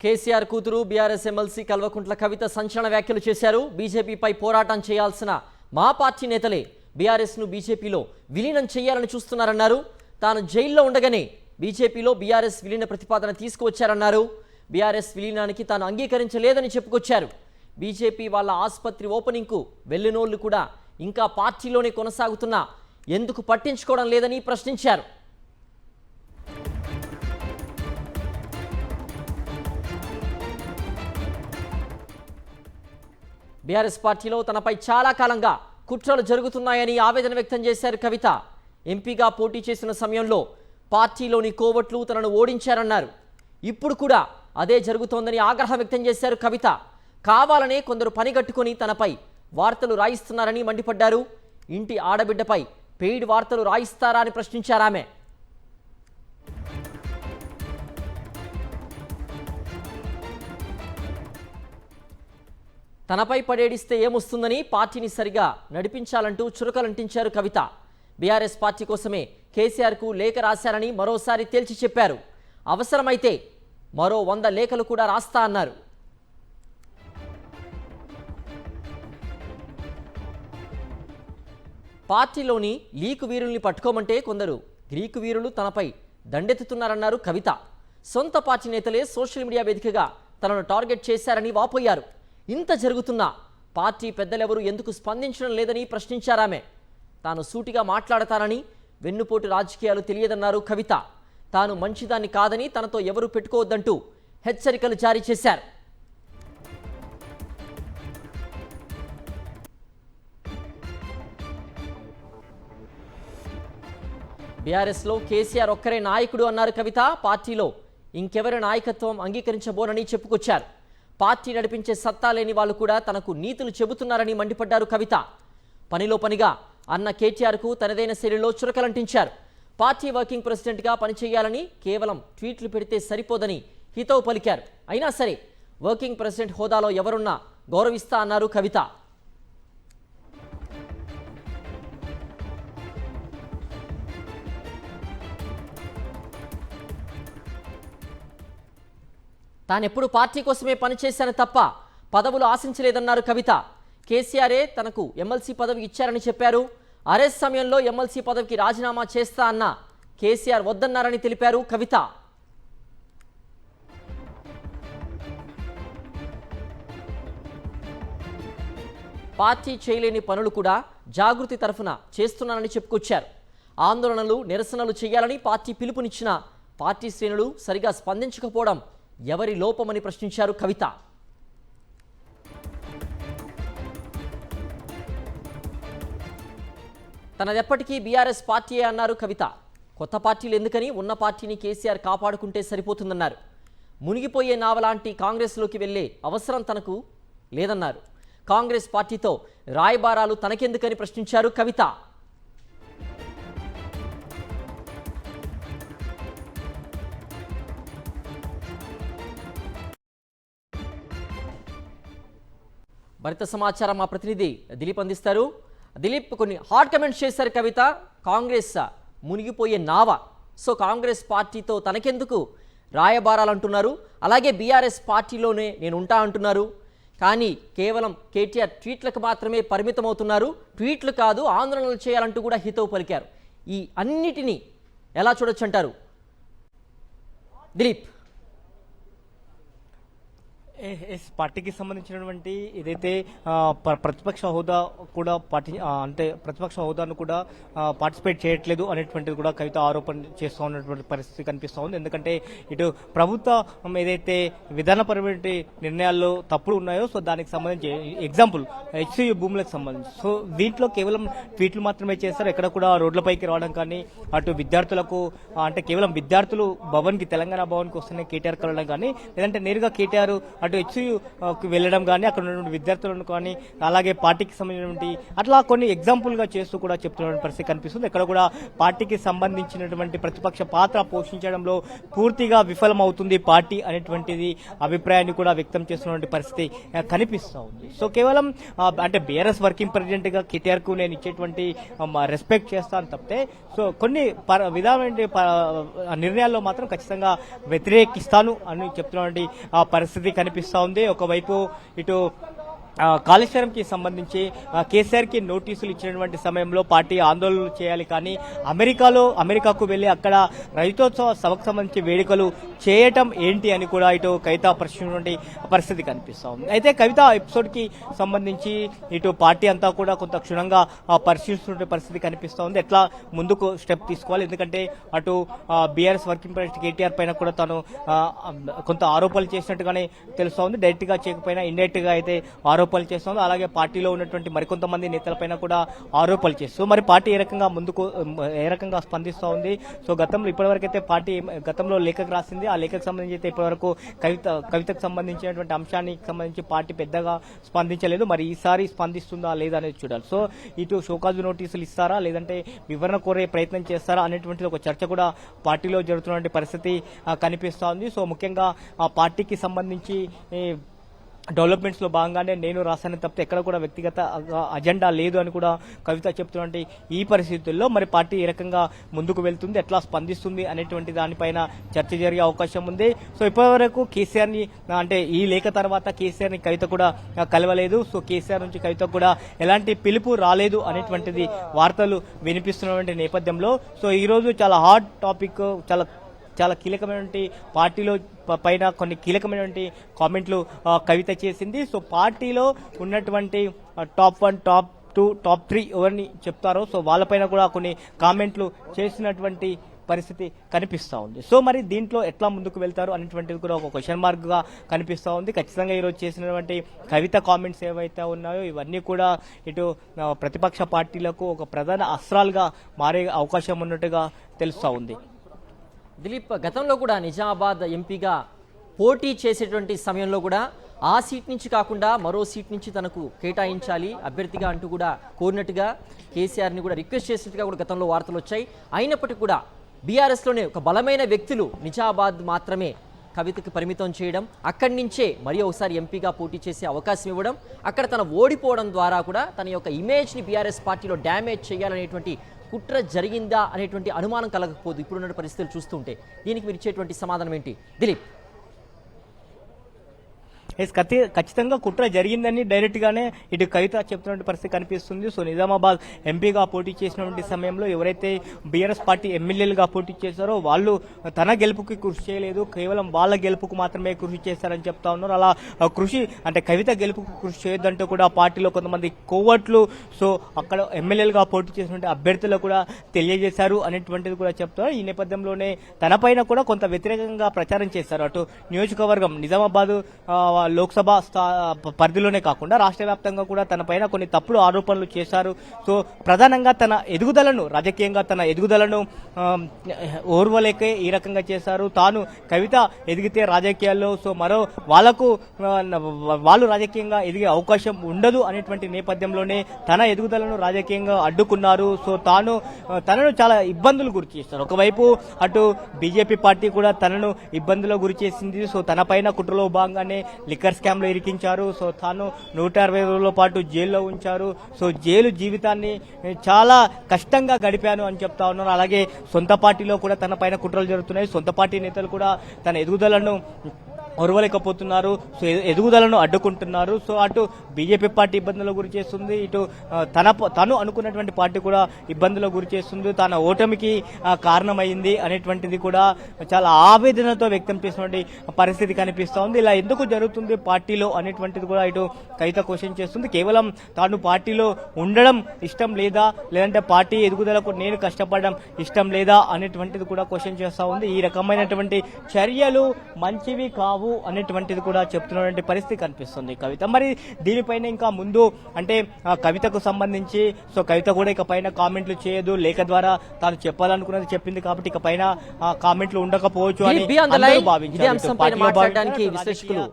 కేసీఆర్ కూతురు BRS MLC Kalvakuntla Kavitha సంచలన వ్యాఖ్యలు చేశారు. బీజేపీపై పోరాటం చేయాల్సిన మా పార్టీ నేతలే బీఆర్ఎస్ను బీజేపీలో విలీనం చేయాలని చూస్తున్నారన్నారు. తాను జైల్లో ఉండగానే బీజేపీలో బీఆర్ఎస్ విలీన ప్రతిపాదన తీసుకువచ్చారన్నారు. బీఆర్ఎస్ విలీనానికి తాను అంగీకరించలేదని చెప్పుకొచ్చారు. బీజేపీ వాళ్ళ ఆసుపత్రి ఓపెనింగ్కు వెళ్లినోళ్లు కూడా ఇంకా పార్టీలోనే కొనసాగుతున్నా ఎందుకు పట్టించుకోవడం లేదని ప్రశ్నించారు. బీఆర్ఎస్ పార్టీలో తనపై చాలా కాలంగా కుట్రలు జరుగుతున్నాయని ఆవేదన వ్యక్తం చేశారు కవిత. ఎంపీగా పోటీ చేసిన సమయంలో పార్టీలోని కోవట్లు తనను ఓడించారన్నారు. ఇప్పుడు కూడా అదే జరుగుతోందని ఆగ్రహం వ్యక్తం చేశారు కవిత. కావాలనే కొందరు పనిగట్టుకుని తనపై వార్తలు రాయిస్తున్నారని మండిపడ్డారు. ఇంటి ఆడబిడ్డపై పెయిడ్ వార్తలు రాయిస్తారా అని ప్రశ్నించారామె. తనపై పడేడిస్తే ఏమొస్తుందని పార్టీని సరిగా నడిపించాలంటూ చురకలంటించారు కవిత. బీఆర్ఎస్ పార్టీ కోసమే కేసీఆర్కు లేఖ రాశారని మరోసారి తేల్చి చెప్పారు. అవసరమైతే మరో 100 లేఖలు కూడా రాస్తా అన్నారు. పార్టీలోని లీకు వీరుల్ని పట్టుకోమంటే కొందరు గ్రీకు వీరులు తనపై దండెత్తుతున్నారన్నారు కవిత. సొంత పార్టీ నేతలే సోషల్ మీడియా వేదికగా తనను టార్గెట్ చేశారని వాపోయారు. ఇంత జరుగుతున్నా పార్టీ పెద్దలెవరూ ఎందుకు స్పందించడం లేదని ప్రశ్నించారామె. తాను సూటిగా మాట్లాడతానని, వెన్నుపోటు రాజకీయాలు తెలియదన్నారు కవిత. తాను మంచిదాన్ని కాదని తనతో ఎవరూ పెట్టుకోవద్దంటూ హెచ్చరికలు జారీ చేశారు. బీఆర్ఎస్లో కేసీఆర్ ఒక్కరే నాయకుడు అన్నారు కవిత. పార్టీలో ఇంకెవరి నాయకత్వం అంగీకరించబోనని చెప్పుకొచ్చారు. పార్టీ నడిపించే సత్తా లేని వాళ్ళు కూడా తనకు నీతులు చెబుతున్నారని మండిపడ్డారు కవిత. పనిలో పనిగా అన్న కేటీఆర్కు తనదైన శైలిలో చురకలంటించారు. పార్టీ వర్కింగ్ ప్రెసిడెంట్గా పనిచేయాలని కేవలం ట్వీట్లు పెడితే సరిపోదని హితవు పలికారు. అయినా సరే వర్కింగ్ ప్రెసిడెంట్ హోదాలో ఎవరున్నా గౌరవిస్తా అన్నారు కవిత. తానెప్పుడు పార్టీ కోసమే పనిచేశాను తప్ప పదవులు ఆశించలేదన్నారు కవిత. కేసీఆరే తనకు ఎమ్మెల్సీ పదవి ఇచ్చారని చెప్పారు. అరెస్ట్ సమయంలో ఎమ్మెల్సీ పదవికి రాజీనామా చేస్తా అన్న కేసీఆర్ వద్దన్నారని తెలిపారు కవిత. పార్టీ చేయలేని పనులు కూడా జాగృతి తరఫున చేస్తున్నానని చెప్పుకొచ్చారు. ఆందోళనలు, నిరసనలు చేయాలని పార్టీ పిలుపునిచ్చిన పార్టీ శ్రేణులు సరిగా స్పందించకపోవడం ఎవరి లోపమని ప్రశ్నించారు కవిత. తనదెప్పటికీ బీఆర్ఎస్ పార్టీయే అన్నారు కవిత. కొత్త పార్టీలు ఎందుకని, ఉన్న పార్టీని కేసీఆర్ కాపాడుకుంటే సరిపోతుందన్నారు. మునిగిపోయే నావలాంటి కాంగ్రెస్లోకి వెళ్లే అవసరం తనకు లేదన్నారు. కాంగ్రెస్ పార్టీతో రాయబారాలు తనకెందుకని ప్రశ్నించారు కవిత. మరింత సమాచారం మా ప్రతినిధి దిలీప్ అందిస్తారు. దిలీప్, కొన్ని హాట్ కమెంట్స్ చేశారు కవిత. కాంగ్రెస్ మునిగిపోయే నావ, సో కాంగ్రెస్ పార్టీతో తనకెందుకు రాయబారాలు అంటున్నారు. అలాగే బీఆర్ఎస్ పార్టీలోనే నేను ఉంటా అంటున్నారు. కానీ కేవలం కేటీఆర్ ట్వీట్లకు మాత్రమే పరిమితమవుతున్నారు. ట్వీట్లు కాదు, ఆందోళనలు చేయాలంటూ కూడా హితవు పలికారు. ఈ అన్నిటినీ ఎలా చూడొచ్చు అంటారు దిలీప్? పార్టీకి సంబంధించినటువంటి ఏదైతే ప్రతిపక్ష హోదా కూడా అంటే ప్రతిపక్ష హోదాను కూడా పార్టిసిపేట్ చేయట్లేదు అనేటువంటిది కూడా కవిత ఆరోపణ చేస్తూ ఉన్నటువంటి పరిస్థితి కనిపిస్తూ ఉంది. ఎందుకంటే ఇటు ప్రభుత్వం ఏదైతే విధానపరమైన నిర్ణయాల్లో తప్పులు ఉన్నాయో, సో దానికి సంబంధించి ఎగ్జాంపుల్ హెచ్సియు భూములకు సంబంధించి, సో దీంట్లో కేవలం ట్వీట్లు మాత్రమే చేస్తారు. ఎక్కడ కూడా రోడ్లపైకి రావడం కానీ, అటు విద్యార్థులకు అంటే కేవలం విద్యార్థులు తెలంగాణ భవన్కి వస్తేనే కేటీఆర్ కలవడం కానీ, లేదంటే నేరుగా కేటీఆర్ అటు హెచ్యుకి వెళ్ళడం కానీ అక్కడ ఉన్నటువంటి విద్యార్థులను కానీ అలాగే పార్టీకి సంబంధించినటువంటి అట్లా కొన్ని ఎగ్జాంపుల్గా చేస్తూ కూడా చెప్తున్నటువంటి పరిస్థితి కనిపిస్తుంది. ఎక్కడ కూడా పార్టీకి సంబంధించినటువంటి ప్రతిపక్ష పాత్ర పోషించడంలో పూర్తిగా విఫలమవుతుంది పార్టీ అనేటువంటిది అభిప్రాయాన్ని కూడా వ్యక్తం చేస్తున్నటువంటి పరిస్థితి కనిపిస్తూ ఉంది. సో కేవలం అంటే బీఆర్ఎస్ వర్కింగ్ ప్రెసిడెంట్ గా కేటీఆర్ కు నేను ఇచ్చేటువంటి రెస్పెక్ట్ చేస్తాను తప్పితే సో కొన్ని విధానమైన నిర్ణయాల్లో మాత్రం ఖచ్చితంగా వ్యతిరేకిస్తాను అని చెప్తున్నటువంటి పరిస్థితి కనిపిస్తా ఉంది. ఒకవైపు ఇటు కాళేశ్వరంకి సంబంధించి కేసీఆర్ కి నోటీసులు ఇచ్చినటువంటి సమయంలో పార్టీ ఆందోళనలు చేయాలి, కానీ అమెరికాకు వెళ్లి అక్కడ రైతోత్సవ సభకు సంబంధించి వేడుకలు చేయటం ఏంటి అని కూడా ఇటు కవిత ప్రశ్నించినటువంటి పరిస్థితి కనిపిస్తా ఉంది. అయితే కవిత ఎపిసోడ్ కి సంబంధించి ఇటు పార్టీ అంతా కూడా కొంత క్షుణ్ణంగా పరిశీలిస్తున్న పరిస్థితి కనిపిస్తా ఉంది. ఎట్లా ముందుకు స్టెప్ తీసుకోవాలి, ఎందుకంటే అటు బీఆర్ఎస్ వర్కింగ్ ప్రెసిడెంట్ కేటీఆర్ పైన కూడా తాను కొంత ఆరోపణలు చేసినట్టుగానే తెలుస్తా ఉంది. డైరెక్ట్ గా చేయకపోయినా ఇండైరెక్ట్ గా అయితే ఆరోపణలు చేస్తుంది. అలాగే పార్టీలో ఉన్నటువంటి మరికొంతమంది నేతలపైన కూడా ఆరోపణలు చేస్తూ మరి పార్టీ ఏ రకంగా స్పందిస్తూ ఉంది. సో గతంలో ఇప్పటివరకైతే పార్టీ గతంలో లేఖకు రాసింది. ఆ లేఖకు సంబంధించి అయితే ఇప్పటివరకు కవితకు సంబంధించినటువంటి అంశానికి సంబంధించి పార్టీ పెద్దగా స్పందించలేదు. మరి ఈసారి స్పందిస్తుందా లేదా అనేది చూడాలి. సో ఇటు షోకాజు నోటీసులు ఇస్తారా లేదంటే వివరణ కోరే ప్రయత్నం చేస్తారా అనేటువంటిది ఒక చర్చ కూడా పార్టీలో జరుగుతున్నటువంటి పరిస్థితి కనిపిస్తూ ఉంది. సో ముఖ్యంగా ఆ పార్టీకి సంబంధించి డెవలప్మెంట్స్ లో భాగంగానే నేను రాశాను తప్పితే ఎక్కడ కూడా వ్యక్తిగత అజెండా లేదు అని కూడా కవిత చెప్తున్నటువంటి ఈ పరిస్థితుల్లో మరి పార్టీ ఏ రకంగా ముందుకు వెళ్తుంది, ఎట్లా స్పందిస్తుంది అనేటువంటి దానిపైన చర్చ జరిగే అవకాశం ఉంది. సో ఇప్పటివరకు కేసీఆర్ ని అంటే ఈ లేఖ తర్వాత కేసీఆర్ ని కవిత కూడా కలవలేదు. సో కేసీఆర్ నుంచి కవిత కూడా ఎలాంటి పిలుపు రాలేదు అనేటువంటిది వార్తలు వినిపిస్తున్నటువంటి నేపథ్యంలో సో ఈ రోజు చాలా హాట్ టాపిక్, చాలా కీలకమైనటువంటి పార్టీలో పైన కొన్ని కీలకమైనటువంటి కామెంట్లు కవిత చేసింది. సో పార్టీలో ఉన్నటువంటి టాప్ 1, టాప్ 2, టాప్ 3 ఎవరిని చెప్తారో సో వాళ్ళపైన కూడా కొన్ని కామెంట్లు చేసినటువంటి పరిస్థితి కనిపిస్తూ ఉంది. సో మరి దీంట్లో ఎట్లా ముందుకు వెళ్తారు అనేటువంటిది కూడా ఒక క్వశ్చన్ మార్క్ గా కనిపిస్తూ ఉంది. ఖచ్చితంగా ఈరోజు చేసినటువంటి కవిత కామెంట్స్ ఏవైతే ఉన్నాయో ఇవన్నీ కూడా ఇటు ప్రతిపక్ష పార్టీలకు ఒక ప్రధాన అస్త్రాలుగా మారే అవకాశం ఉన్నట్టుగా తెలుస్తూ ఉంది. దిలీప్, గతంలో కూడా నిజామాబాద్ ఎంపీగా పోటీ చేసేటువంటి సమయంలో కూడా ఆ సీట్ నుంచి కాకుండా మరో సీట్ నుంచి తనకు కేటాయించాలి అభ్యర్థిగా అంటూ కూడా కోరినట్టుగా కేసీఆర్ని కూడా రిక్వెస్ట్ చేసినట్టుగా కూడా గతంలో వార్తలు వచ్చాయి. అయినప్పటికీ కూడా బీఆర్ఎస్లోనే ఒక బలమైన వ్యక్తులు నిజామాబాద్ మాత్రమే కవితకి పరిమితం చేయడం, అక్కడి నుంచే మరి ఒకసారి ఎంపీగా పోటీ చేసే అవకాశం ఇవ్వడం, అక్కడ తన ఓడిపోవడం ద్వారా కూడా తన యొక్క ఇమేజ్ని బీఆర్ఎస్ పార్టీలో డ్యామేజ్ చేయాలనేటువంటి కుట్ర జరిగిందా అనేటువంటి అనుమానం కలగకపోదు ఇప్పుడున్న పరిస్థితులు చూస్తుంటే. దీనికి మీరు ఇచ్చేటువంటి సమాధానం ఏంటి దిలీప్? ఖచ్చితంగా కుట్ర జరిగిందని డైరెక్ట్ గానే ఇటు కవిత చెప్తున్న పరిస్థితి కనిపిస్తుంది. సో నిజామాబాద్ ఎంపీగా పోటీ చేసినటువంటి సమయంలో ఎవరైతే బీఆర్ఎస్ పార్టీ ఎమ్మెల్యేలుగా పోటీ చేశారో వాళ్ళు తన గెలుపుకి కృషి చేయలేదు, కేవలం వాళ్ళ గెలుపుకు మాత్రమే కృషి చేశారని చెప్తా ఉన్నారు. అలా కృషి అంటే కవిత గెలుపుకు కృషి చేయొద్దంటూ కూడా పార్టీలో కొంతమంది కోవట్లు సో అక్కడ ఎమ్మెల్యేలుగా పోటీ చేసినటువంటి అభ్యర్థులు కూడా తెలియజేశారు అనేటువంటిది కూడా చెప్తారు. ఈ నేపథ్యంలోనే తనపైన కూడా కొంత వ్యతిరేకంగా ప్రచారం చేశారు. అటు నియోజకవర్గం నిజామాబాద్ లోక్సభ పరిధిలోనే కాకుండా రాష్ట్ర వ్యాప్తంగా కూడా తన పైన కొన్ని తప్పుడు ఆరోపణలు చేశారు. సో ప్రధానంగా రాజకీయంగా తన ఎదుగుదలను ఓర్వలేకే ఈ రకంగా చేశారు. తాను కవిత ఎదిగితే రాజకీయాల్లో సో మరో వాళ్ళు రాజకీయంగా ఎదిగే అవకాశం ఉండదు అనేటువంటి నేపథ్యంలోనే తన ఎదుగుదలను రాజకీయంగా అడ్డుకున్నారు. సో తనను చాలా ఇబ్బందులు గురి చేస్తారు. ఒకవైపు అటు బీజేపీ పార్టీ కూడా తనను ఇబ్బందులకు గురి చేసింది. సో తన పైన కుట్రలో భాగంగానే లిక్కర్ స్కామ్ లో ఇరికించారు. సో తాను 160 రోజుల పాటు జైల్లో ఉంచారు. సో జైలు జీవితాన్ని చాలా కష్టంగా గడిపాను అని చెప్తా ఉన్నారు. అలాగే సొంత పార్టీలో కూడా తన పైన కుట్రలు జరుగుతున్నాయి. సొంత పార్టీ నేతలు కూడా తన ఎదుగుదలను ఓర్వలేకపోతున్నారు. సో ఎదుగుదలను అడ్డుకుంటున్నారు. సో అటు బీజేపీ పార్టీ ఇబ్బందులకు గురి చేస్తుంది, ఇటు తను అనుకున్నటువంటి పార్టీ కూడా ఇబ్బందులకు గురి చేస్తుంది, తన ఓటమికి కారణమైంది అనేటువంటిది కూడా చాలా ఆవేదనతో వ్యక్తం చేసినటువంటి పరిస్థితి కనిపిస్తూ ఉంది. ఇలా ఎందుకు జరుగుతుంది పార్టీలో అనేటువంటిది కూడా ఇటు కవిత క్వశ్చన్ చేస్తుంది. కేవలం తాను పార్టీలో ఉండడం ఇష్టం లేదా, లేదంటే పార్టీ ఎదుగుదలకు నేను కష్టపడడం ఇష్టం లేదా అనేటువంటిది కూడా క్వశ్చన్ చేస్తా ఉంది. ఈ రకమైనటువంటి చర్యలు మంచివి కావు అనేటువంటిది కూడా చెప్తున్నటువంటి పరిస్థితి కనిపిస్తుంది కవిత. మరి దీనిపైన ఇంకా ముందు అంటే కవితకు సంబంధించి సో కవిత కూడా ఇక పైన కామెంట్లు చేయదు, లేఖ ద్వారా తాను చెప్పాలనుకున్నది చెప్పింది కాబట్టి ఇక పైన కామెంట్లు ఉండకపోవచ్చు అని భావించారు.